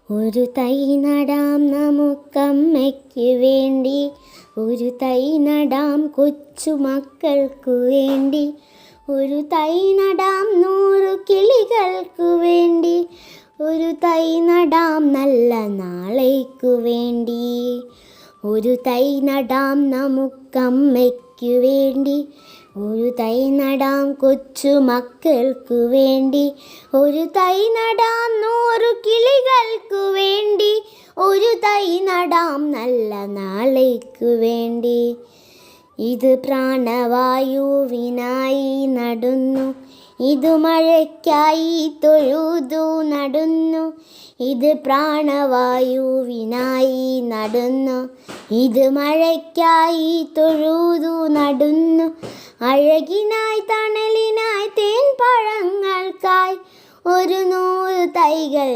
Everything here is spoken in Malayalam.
ഒരു തൈ നടാം നമുക്കമ്മയ്ക്ക് വേണ്ടി, ഒരു തൈ നടാം കൊച്ചുമക്കൾക്കു വേണ്ടി, ഒരു തൈ നടാം 100 കിളികൾക്കു വേണ്ടി, ഒരു തൈ നടാം നല്ല നാളേക്കു വേണ്ടി. ഒരു തൈ നടാം നമുക്കമ്മയ്ക്കു വേണ്ടി, ഒരു തൈ നടാം കൊച്ചുമക്കൾക്കു വേണ്ടി, ഒരു തൈ നടാം 100 കിളികൾക്കു വേണ്ടി, ഒരു തൈ നടാം നല്ല നാളേക്കു വേണ്ടി. ഇത് പ്രാണവായുവിനായി നടുന്നു, ഇത് മഴയ്ക്കായി തൊഴുതു നടുന്നു. ഇത് പ്രാണവായുവിനായി നടുന്നു, ഇത് മഴയ്ക്കായി തൊഴുതു നടുന്നു. അഴകിനായി തണലിനായി തേൻ പഴങ്ങൾക്കായി 100 തൈകൾ